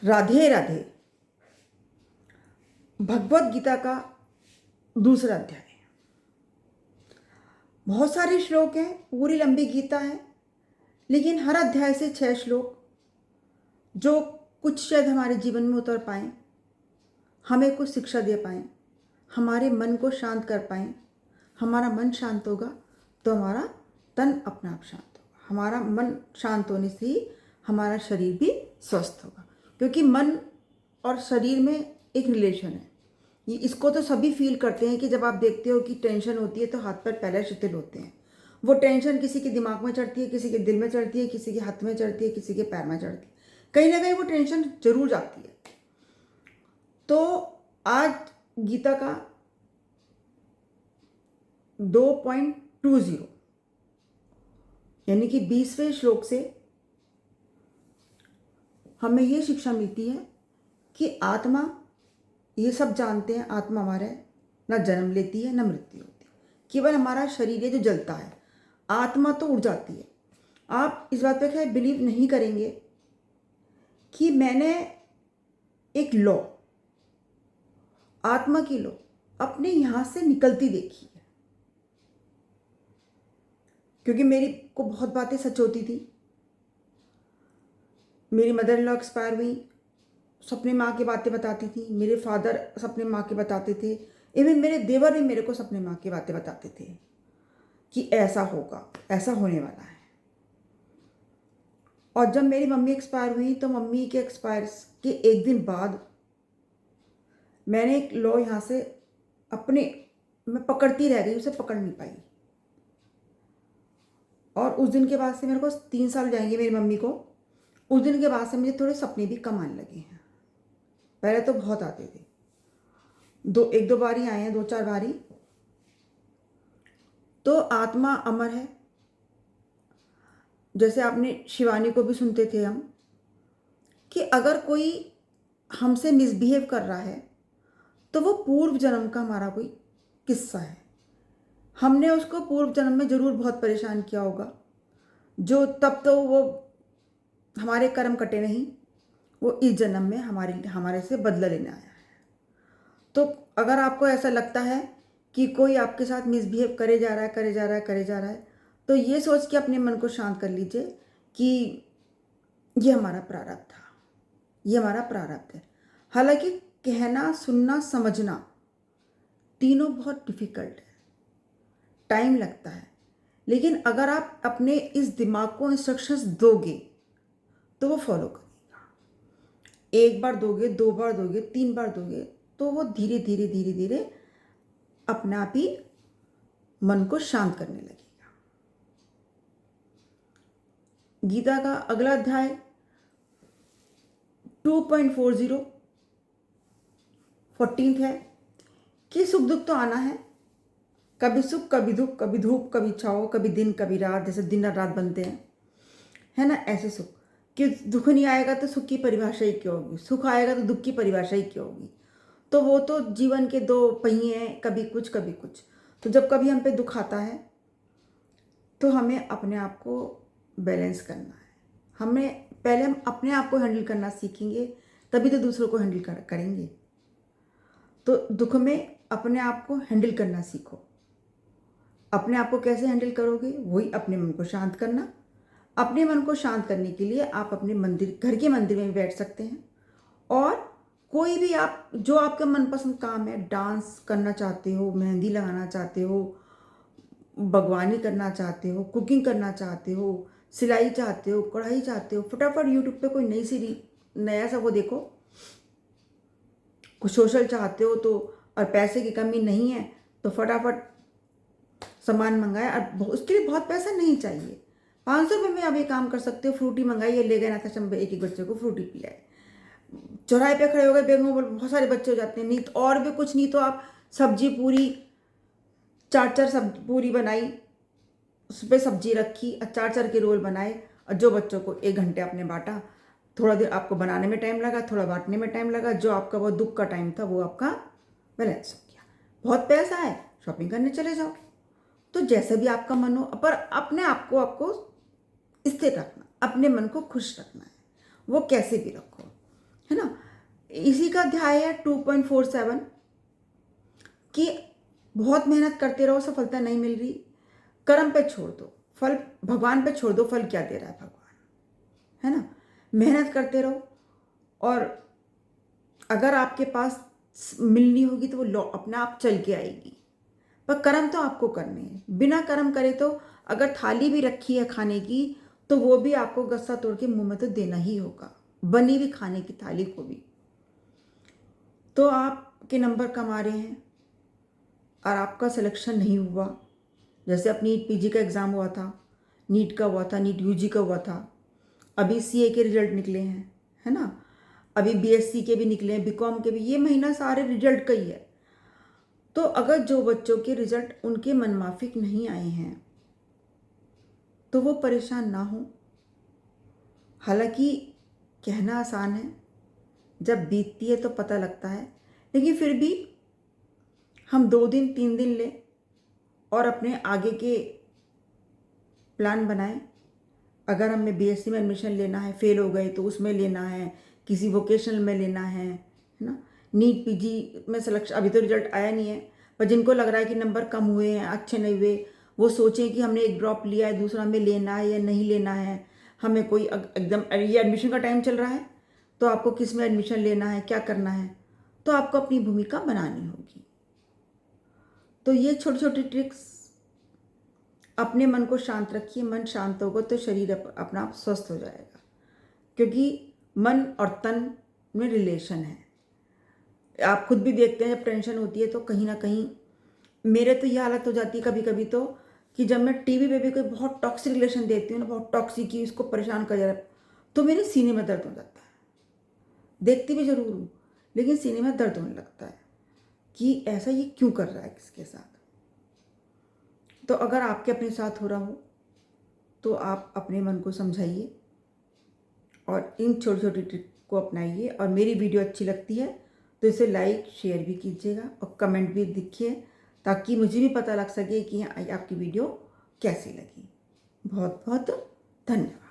राधे राधे। भगवत गीता का दूसरा अध्याय। बहुत सारे श्लोक हैं, पूरी लंबी गीता है, लेकिन हर अध्याय से 6 श्लोक जो कुछ शायद हमारे जीवन में उतर पाएँ, हमें कुछ शिक्षा दे पाएँ, हमारे मन को शांत कर पाएँ। हमारा मन शांत होगा तो हमारा तन अपने आप शांत होगा। हमारा मन शांत होने से ही हमारा शरीर भी स्वस्थ होगा, क्योंकि मन और शरीर में एक रिलेशन है। ये इसको तो सभी फील करते हैं कि जब आप देखते हो कि टेंशन होती है तो हाथ पैर पहले शिथिल होते हैं। वो टेंशन किसी के दिमाग में चढ़ती है, किसी के दिल में चढ़ती है, किसी के हाथ में चढ़ती है, किसी के पैर में चढ़ती है। कहीं ना कहीं वो टेंशन जरूर जाती है। तो आज गीता का 2.20 यानी कि 20वें श्लोक से हमें ये शिक्षा मिलती है कि आत्मा, ये सब जानते हैं, आत्मा हमारा है, ना जन्म लेती है ना मृत्यु होती है। केवल हमारा शरीर है जो जलता है, आत्मा तो उड़ जाती है। आप इस बात पे क्या बिलीव नहीं करेंगे कि मैंने एक लॉ, आत्मा की लॉ अपने यहाँ से निकलती देखी है, क्योंकि मेरी को बहुत बातें सच होती थी। मेरी मदर इन लॉ एक्सपायर हुई, सपने माँ की बातें बताती थी। मेरे फादर सपने माँ के बताते थे। इवन मेरे देवर भी मेरे को सपने माँ की बातें बताते थे कि ऐसा होगा, ऐसा होने वाला है। और जब मेरी मम्मी एक्सपायर हुई तो मम्मी के एक्सपायर के एक दिन बाद मैंने एक लॉ यहाँ से मैं पकड़ती रह गई, उसे पकड़ नहीं पाई। और उस दिन के बाद से मेरे को 3 साल जाएंगे मेरी मम्मी को। उस दिन के बाद से मुझे थोड़े सपने भी कम आने लगे हैं। पहले तो बहुत आते थे, एक दो बारी आए हैं, 2-4 बारी। तो आत्मा अमर है। जैसे आपने शिवानी को भी सुनते थे हम, कि अगर कोई हमसे मिसबिहेव कर रहा है तो वो पूर्व जन्म का हमारा कोई किस्सा है। हमने उसको पूर्व जन्म में ज़रूर बहुत परेशान किया होगा, जो तब तो वो हमारे कर्म कटे नहीं, वो इस जन्म में हमारे से बदला लेने आया है। तो अगर आपको ऐसा लगता है कि कोई आपके साथ मिसबिहेव करे जा रहा है, तो ये सोच के अपने मन को शांत कर लीजिए कि ये हमारा प्रारब्ध था, ये हमारा प्रारब्ध है। हालांकि कहना, सुनना, समझना तीनों बहुत डिफिकल्ट है, टाइम लगता है, लेकिन अगर आप अपने इस दिमाग को इंस्ट्रक्शंस दोगे तो वो फॉलो करेगा। 1 बार दोगे, 2 बार दोगे, 3 बार दोगे, तो वो धीरे धीरे अपने आप ही मन को शांत करने लगेगा। गीता का अगला अध्याय 2.40 14 है कि सुख दुख तो आना है, कभी सुख कभी दुख, कभी धूप कभी छाओ, कभी दिन कभी रात, जैसे दिन और रात बनते हैं, है ना। ऐसे सुख कि दुख नहीं आएगा तो सुख की परिभाषा ही क्यों होगी, सुख आएगा तो दुख की परिभाषा ही क्यों होगी। तो वो तो जीवन के 2 पहिए हैं, कभी कुछ कभी कुछ। तो जब कभी हम पे दुख आता है तो हमें अपने आप को बैलेंस करना है। हम अपने आप को हैंडल करना सीखेंगे, तभी तो दूसरों को हैंडल करेंगे। तो दुख में अपने आप को हैंडल करना सीखो। अपने आप को कैसे हैंडल करोगे? वही अपने मन को शांत करना। अपने मन को शांत करने के लिए आप अपने घर के मंदिर में बैठ सकते हैं, और कोई भी आप जो आपका मनपसंद काम है, डांस करना चाहते हो, मेहंदी लगाना चाहते हो, बागवानी करना चाहते हो, कुकिंग करना चाहते हो, सिलाई चाहते हो, कढ़ाई चाहते हो, फटाफट यूट्यूब पे कोई नया सा वो देखो। कुछ सोशल चाहते हो तो, और पैसे की कमी नहीं है तो फटाफट सामान मंगाए। और उसके लिए बहुत पैसा नहीं चाहिए, 500 रुपये में आप ये काम कर सकते हो। फ्रूटी मंगाइए, ले गए नाथा एक बच्चे को फ्रूटी पिलाए। चौराहे पे खड़े हो गए, बैग में बहुत सारे बच्चे हो जाते हैं, नहीं तो और भी कुछ नहीं तो आप सब्जी पूरी 4 पूरी बनाई, उस पर सब्जी रखी, 4 के रोल बनाए, और जो बच्चों को 1 घंटे आपने बांटा। थोड़ा देर आपको बनाने में टाइम लगा, थोड़ा बांटने में टाइम लगा, जो आपका वो दुख का टाइम था वो आपका बैलेंस हो गया। बहुत पैसा है, शॉपिंग करने चले जाओ। तो जैसा भी आपका मन हो, पर अपने आप को आपको स्थिर रखना, अपने मन को खुश रखना है, वो कैसे भी रखो, है ना। इसी का अध्याय है 2.47 कि बहुत मेहनत करते रहो, सफलता नहीं मिल रही, कर्म पे छोड़ दो, फल भगवान पे छोड़ दो, फल क्या दे रहा है भगवान, है ना। मेहनत करते रहो, और अगर आपके पास मिलनी होगी तो वो अपने आप चल के आएगी, पर कर्म तो आपको करने हैं। बिना कर्म करे तो अगर थाली भी रखी है खाने की तो वो भी आपको गस्सा तोड़ के मुंह में तो देना ही होगा, बनी हुई खाने की थाली को भी। तो आपके नंबर कम आ रहे हैं और आपका सिलेक्शन नहीं हुआ, जैसे अब नीट पीजी का एग्ज़ाम हुआ था, नीट का हुआ था, नीट यूजी का हुआ था, अभी सीए के रिजल्ट निकले हैं, है ना, अभी बीएससी के भी निकले हैं, बीकॉम के भी, ये महीना सारे रिजल्ट का ही है। तो अगर जो बच्चों के रिजल्ट उनके मनमाफिक नहीं आए हैं तो वो परेशान ना हो। हालांकि कहना आसान है, जब बीतती है तो पता लगता है, लेकिन फिर भी हम 2 दिन 3 दिन लें और अपने आगे के प्लान बनाएं। अगर हमें बीएससी में एडमिशन लेना है, फेल हो गए तो उसमें लेना है, किसी वोकेशनल में लेना है ना, नीट पीजी में सिलेक्शन, अभी तो रिजल्ट आया नहीं है, पर जिनको लग रहा है कि नंबर कम हुए हैं, अच्छे नहीं हुए, वो सोचें कि हमने एक ड्रॉप लिया है, दूसरा हमें लेना है या नहीं लेना है, हमें कोई एकदम, ये एडमिशन का टाइम चल रहा है तो आपको किस में एडमिशन लेना है, क्या करना है, तो आपको अपनी भूमिका बनानी होगी। तो ये छोटी छोटी ट्रिक्स, अपने मन को शांत रखिए, मन शांत होगा तो शरीर अपना आप स्वस्थ हो जाएगा, क्योंकि मन और तन में रिलेशन है। आप खुद भी देखते हैं जब टेंशन होती है तो कहीं ना कहीं, मेरे तो ये हालत हो जाती है कभी कभी तो, कि जब मैं टीवी पे भी कोई बहुत टॉक्सिक रिलेशन देखती हूँ ना, बहुत टॉक्सिक ही उसको परेशान कर जा रहा है, तो मेरे सीने में दर्द हो जाता है। देखती भी जरूर हूँ लेकिन सीने में दर्द होने लगता है कि ऐसा ये क्यों कर रहा है किसके साथ। तो अगर आपके अपने साथ हो रहा हो तो आप अपने मन को समझाइए और इन छोटी छोटी ट्रिक को अपनाइए। और मेरी वीडियो अच्छी लगती है तो इसे लाइक शेयर भी कीजिएगा और कमेंट भी लिखिए, ताकि मुझे भी पता लग सके कि आपकी वीडियो कैसी लगी। बहुत बहुत धन्यवाद।